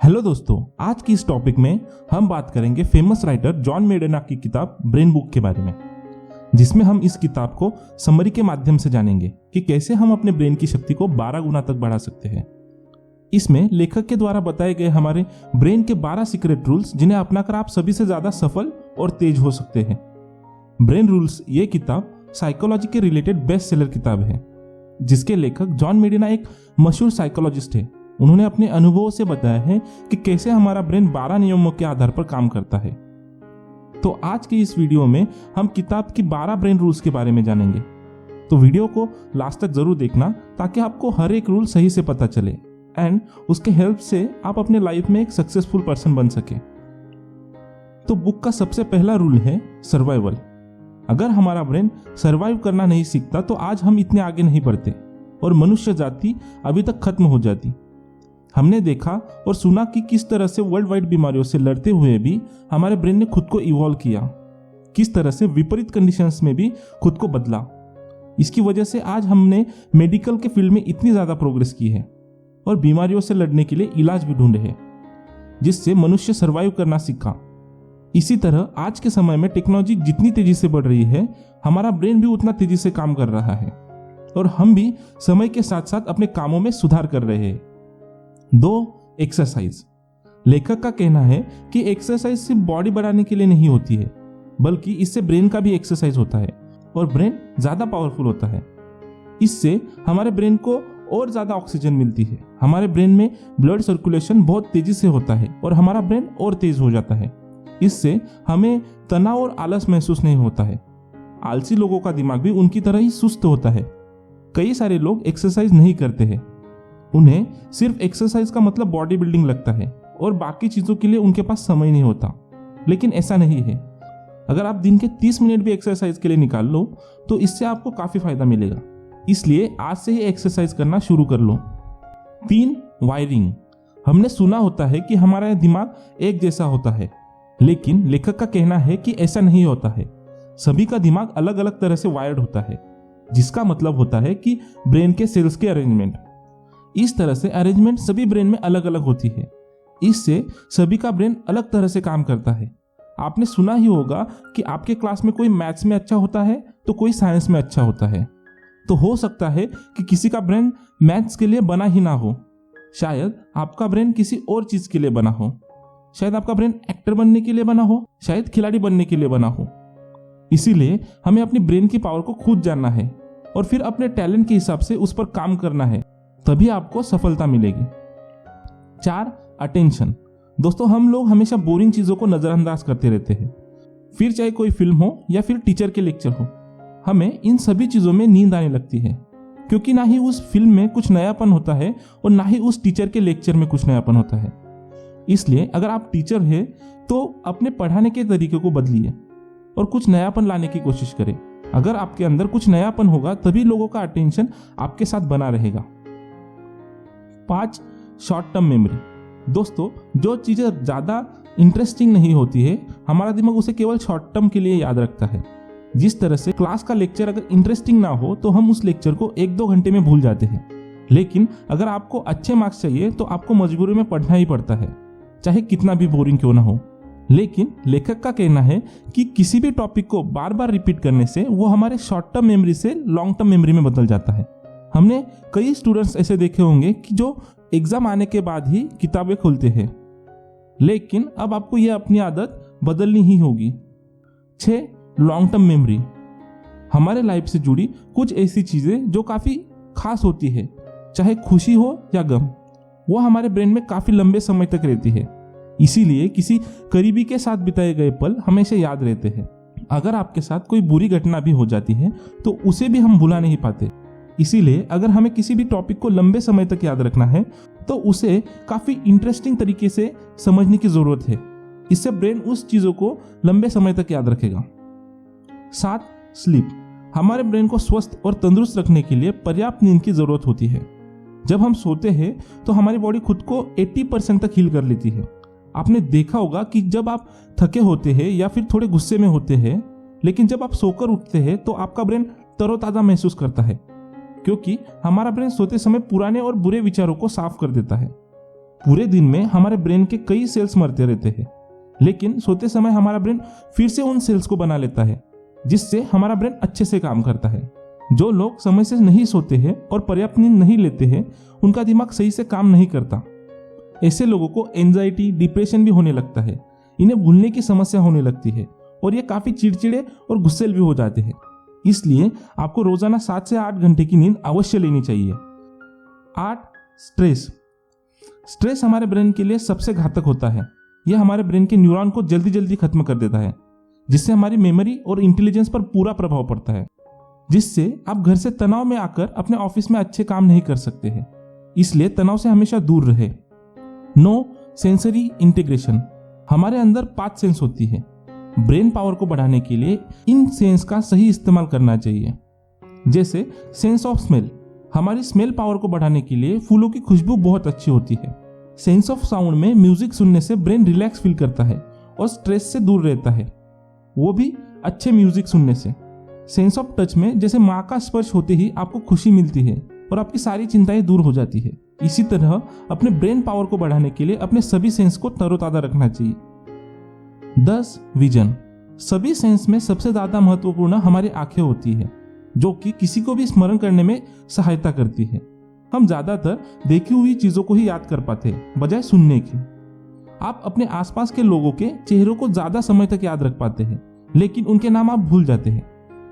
Hello दोस्तों, आज की इस टॉपिक में हम बात करेंगे फेमस राइटर जॉन मेडिना की किताब ब्रेन बुक के बारे में, जिसमें हम इस किताब को समरी के माध्यम से जानेंगे कि कैसे हम अपने ब्रेन की शक्ति को 12 गुना तक बढ़ा सकते हैं। इसमें लेखक के द्वारा बताए गए हमारे ब्रेन के 12 सीक्रेट रूल्स, जिन्हें अपनाकर आप सभी से ज्यादा सफल और तेज हो सकते हैं। ब्रेन रूल्स ये किताब साइकोलॉजी के रिलेटेड बेस्ट सेलर किताब है, जिसके लेखक जॉन मेडिना एक मशहूर साइकोलॉजिस्ट है। उन्होंने अपने अनुभवों से बताया है कि कैसे हमारा ब्रेन 12 नियमों के आधार पर काम करता है। तो आज की इस वीडियो में हम किताब की 12 ब्रेन रूल्स के बारे में जानेंगे। तो वीडियो को लास्ट तक जरूर देखना ताकि आपको हर एक रूल सही से पता चले एंड उसके हेल्प से आप अपने लाइफ में एक सक्सेसफुल पर्सन बन सके। तो बुक का सबसे पहला रूल है सर्वाइवल। अगर हमारा ब्रेन सर्वाइव करना नहीं सीखता तो आज हम इतने आगे नहीं बढ़ते और मनुष्य जाति अभी तक खत्म हो जाती। हमने देखा और सुना कि किस तरह से वर्ल्ड वाइड बीमारियों से लड़ते हुए भी हमारे ब्रेन ने खुद को इवॉल्व किया, किस तरह से विपरीत कंडीशंस में भी खुद को बदला। इसकी वजह से आज हमने मेडिकल के फील्ड में इतनी ज्यादा प्रोग्रेस की है और बीमारियों से लड़ने के लिए इलाज भी ढूंढे हैं, जिससे मनुष्य सर्वाइव करना सीखा। इसी तरह आज के समय में टेक्नोलॉजी जितनी तेजी से बढ़ रही है, हमारा ब्रेन भी उतना तेजी से काम कर रहा है और हम भी समय के साथ साथ अपने कामों में सुधार कर रहे हैं। 2. एक्सरसाइज। लेखक का कहना है कि एक्सरसाइज सिर्फ बॉडी बढ़ाने के लिए नहीं होती है, बल्कि इससे ब्रेन का भी एक्सरसाइज होता है और ब्रेन ज्यादा पावरफुल होता है। इससे हमारे ब्रेन को और ज्यादा ऑक्सीजन मिलती है, हमारे ब्रेन में ब्लड सर्कुलेशन बहुत तेजी से होता है और हमारा ब्रेन और तेज हो जाता है। इससे हमें तनाव और आलस महसूस नहीं होता है। आलसी लोगों का दिमाग भी उनकी तरह ही सुस्त होता है। कई सारे लोग एक्सरसाइज नहीं करते हैं, उन्हें सिर्फ एक्सरसाइज का मतलब बॉडी बिल्डिंग लगता है और बाकी चीजों के लिए उनके पास समय नहीं होता। लेकिन ऐसा नहीं है। अगर आप दिन के 30 मिनट भी एक्सरसाइज के लिए निकाल लो तो इससे आपको काफी फायदा मिलेगा। इसलिए आज से ही एक्सरसाइज करना शुरू कर लो। 3. वायरिंग। हमने सुना होता है कि हमारा दिमाग एक जैसा होता है, लेकिन लेखक का कहना है कि ऐसा नहीं होता है। सभी का दिमाग अलग अलग तरह से वायर्ड होता है, जिसका मतलब होता है कि ब्रेन के सेल्स के अरेंजमेंट। इस तरह से अरेंजमेंट सभी ब्रेन में अलग अलग होती है। इससे सभी का ब्रेन अलग तरह से काम करता है। आपने सुना ही होगा कि आपके क्लास में कोई मैथ्स में अच्छा होता है तो कोई साइंस में अच्छा होता है। तो हो सकता है कि किसी का ब्रेन मैथ्स के लिए बना ही ना हो, शायद आपका ब्रेन किसी और चीज के लिए बना हो। शायद आपका ब्रेन एक्टर बनने के लिए बना हो, शायद खिलाड़ी बनने के लिए बना हो। इसीलिए हमें अपनी ब्रेन की पावर को खुद जानना है और फिर अपने टैलेंट के हिसाब से उस पर काम करना है, तभी आपको सफलता मिलेगी। 4. अटेंशन। दोस्तों, हम लोग हमेशा बोरिंग चीजों को नजरअंदाज करते रहते हैं, फिर चाहे कोई फिल्म हो या फिर टीचर के लेक्चर हो। हमें इन सभी चीजों में नींद आने लगती है, क्योंकि ना ही उस फिल्म में कुछ नयापन होता है और ना ही उस टीचर के लेक्चर में कुछ नयापन होता है। इसलिए अगर आप टीचर हैं तो अपने पढ़ाने के तरीके को बदलिए और कुछ नयापन लाने की कोशिश करें। अगर आपके अंदर कुछ नयापन होगा तभी लोगों का अटेंशन आपके साथ बना रहेगा। 5. Short term memory. दोस्तों, जो चीजें ज्यादा इंटरेस्टिंग नहीं होती है, हमारा दिमाग उसे केवल शॉर्ट टर्म के लिए याद रखता है। जिस तरह से क्लास का लेक्चर अगर इंटरेस्टिंग ना हो तो हम उस लेक्चर को 1-2 घंटे में भूल जाते हैं, लेकिन अगर आपको अच्छे मार्क्स चाहिए तो आपको मजबूरी में पढ़ना ही पड़ता है, चाहे कितना भी बोरिंग क्यों ना हो। लेकिन लेखक का कहना है कि किसी भी टॉपिक को बार बार रिपीट करने से वो हमारे शॉर्ट टर्म मेमोरी से लॉन्ग टर्म मेमोरी में बदल जाता है। हमने कई स्टूडेंट्स ऐसे देखे होंगे कि जो एग्जाम आने के बाद ही किताबें खोलते हैं, लेकिन अब आपको यह अपनी आदत बदलनी ही होगी। 6. Long term memory. हमारे लाइफ से जुड़ी कुछ ऐसी चीजें जो काफी खास होती है, चाहे खुशी हो या गम, वो हमारे ब्रेन में काफी लंबे समय तक रहती है। इसीलिए किसी करीबी के साथ बिताए गए पल हमेशा याद रहते हैं। अगर आपके साथ कोई बुरी घटना भी हो जाती है तो उसे भी हम भुला नहीं पाते। इसीलिए अगर हमें किसी भी टॉपिक को लंबे समय तक याद रखना है तो उसे काफी इंटरेस्टिंग तरीके से समझने की जरूरत है। इससे ब्रेन उस चीजों को लंबे समय तक याद रखेगा। 7. स्लीप। हमारे ब्रेन को स्वस्थ और तंदुरुस्त रखने के लिए पर्याप्त नींद की जरूरत होती है। जब हम सोते हैं तो हमारी बॉडी खुद को 80% तक हील कर लेती है। आपने देखा होगा कि जब आप थके होते हैं या फिर थोड़े गुस्से में होते हैं, लेकिन जब आप सोकर उठते हैं तो आपका ब्रेन तरोताजा महसूस करता है, क्योंकि हमारा ब्रेन सोते समय पुराने और बुरे विचारों को साफ कर देता है। पूरे दिन में हमारे ब्रेन के कई सेल्स मरते रहते हैं, लेकिन सोते समय हमारा ब्रेन फिर से उन सेल्स को बना लेता है, जिससे हमारा ब्रेन अच्छे से काम करता है। जो लोग समय से नहीं सोते हैं और पर्याप्त नींद नहीं लेते हैं, उनका दिमाग सही से काम नहीं करता। ऐसे लोगों को एंजाइटी, डिप्रेशन भी होने लगता है। इन्हें भूलने की समस्या होने लगती है और ये काफी चिड़चिड़े और गुस्सैल भी हो जाते हैं। इसलिए आपको रोजाना 7 से 8 घंटे की नींद अवश्य लेनी चाहिए। 8. स्ट्रेस हमारे ब्रेन के लिए सबसे घातक होता है। यह हमारे ब्रेन के न्यूरॉन को जल्दी जल्दी खत्म कर देता है, जिससे हमारी मेमोरी और इंटेलिजेंस पर पूरा प्रभाव पड़ता है, जिससे आप घर से तनाव में आकर अपने ऑफिस में अच्छे काम नहीं कर सकते हैं। इसलिए तनाव से हमेशा दूर रहे। 9. Sensory integration. हमारे अंदर 5 सेंस होती है। ब्रेन पावर को बढ़ाने के लिए इन सेंस का सही इस्तेमाल करना चाहिए। जैसे सेंस ऑफ स्मेल। हमारी स्मेल पावर को बढ़ाने के लिए फूलों की खुशबू बहुत अच्छी होती है। सेंस ऑफ साउंड में म्यूजिक सुनने से ब्रेन रिलैक्स फील करता है और स्ट्रेस से दूर रहता है, वो भी अच्छे म्यूजिक सुनने से। सेंस ऑफ टच में जैसे माँ का स्पर्श होते ही आपको खुशी मिलती है और आपकी सारी चिंताएं दूर हो जाती है। इसी तरह अपने ब्रेन पावर को बढ़ाने के लिए अपने सभी सेंस को तरोताजा रखना चाहिए। 10. विजन। सभी सेंस में सबसे ज्यादा महत्वपूर्ण हमारी आंखें होती है, जो कि किसी को भी स्मरण करने में सहायता करती है। हम ज्यादातर देखी हुई चीजों को ही याद कर पाते हैं बजाय सुनने की। आप अपने आसपास के लोगों के चेहरों को ज्यादा समय तक याद रख पाते हैं, लेकिन उनके नाम आप भूल जाते हैं।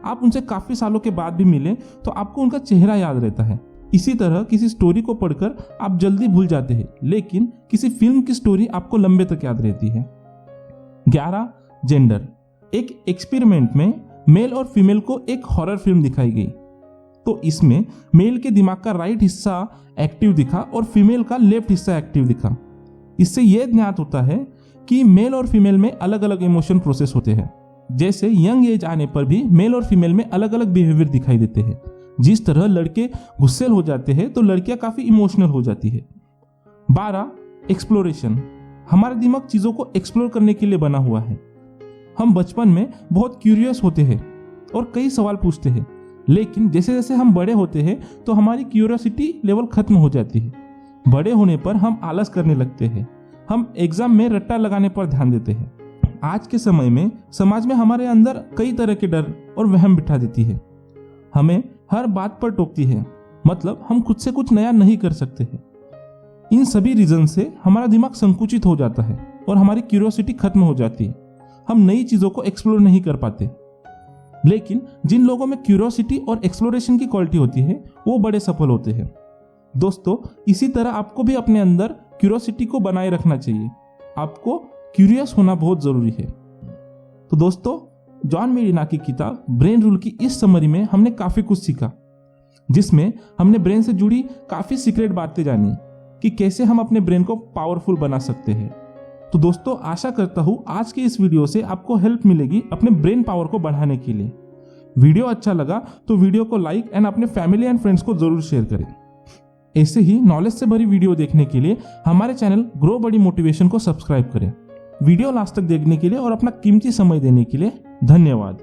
आप उनसे काफी सालों के बाद भी मिले तो आपको उनका चेहरा याद रहता है। इसी तरह किसी स्टोरी को पढ़कर आप जल्दी भूल जाते हैं, लेकिन किसी फिल्म की स्टोरी आपको लंबे तक याद रहती है। 11. जेंडर। एक एक्सपेरिमेंट में मेल और फीमेल को एक हॉरर फिल्म दिखाई गई, तो इसमें मेल के दिमाग का राइट हिस्सा एक्टिव दिखा और फीमेल का लेफ्ट हिस्सा एक्टिव दिखा। इससे यह ज्ञात होता है कि मेल और फीमेल में अलग अलग इमोशन प्रोसेस होते हैं। जैसे यंग एज आने पर भी मेल और फीमेल में अलग अलग बिहेवियर दिखाई देते हैं। जिस तरह लड़के गुस्सेल हो जाते हैं तो लड़कियां काफी इमोशनल हो जाती है। 12. एक्सप्लोरेशन। हमारा दिमाग चीजों को एक्सप्लोर करने के लिए बना हुआ है। हम बचपन में बहुत क्यूरियस होते हैं और कई सवाल पूछते हैं, लेकिन जैसे जैसे हम बड़े होते हैं तो हमारी क्यूरियोसिटी लेवल खत्म हो जाती है। बड़े होने पर हम आलस करने लगते हैं। हम एग्जाम में रट्टा लगाने पर ध्यान देते हैं। आज के समय में समाज में हमारे अंदर कई तरह के डर और वहम बिठा देती है। हमें हर बात पर टोकती है, मतलब हम खुद से कुछ नया नहीं कर सकते हैं। इन सभी रीजन से हमारा दिमाग संकुचित हो जाता है और हमारी क्यूरियोसिटी खत्म हो जाती है। हम नई चीजों को एक्सप्लोर नहीं कर पाते। लेकिन जिन लोगों में क्यूरियोसिटी और एक्सप्लोरेशन की क्वालिटी होती है, वो बड़े सफल होते हैं। दोस्तों, इसी तरह आपको भी अपने अंदर क्यूरियोसिटी को बनाए रखना चाहिए। आपको क्यूरियस होना बहुत जरूरी है। तो दोस्तों, जॉन मेडिना की किताब ब्रेन रूल की इस समरी में हमने काफी कुछ सीखा, जिसमें हमने ब्रेन से जुड़ी काफी सीक्रेट बातें जानी कि कैसे हम अपने ब्रेन को पावरफुल बना सकते हैं। तो दोस्तों, आशा करता हूं आज के इस वीडियो से आपको हेल्प मिलेगी अपने ब्रेन पावर को बढ़ाने के लिए। वीडियो अच्छा लगा तो वीडियो को लाइक एंड अपने फैमिली एंड फ्रेंड्स को जरूर शेयर करें। ऐसे ही नॉलेज से भरी वीडियो देखने के लिए हमारे चैनल ग्रो बडी मोटिवेशन को सब्सक्राइब करें। वीडियो लास्ट तक देखने के लिए और अपना कीमती समय देने के लिए धन्यवाद।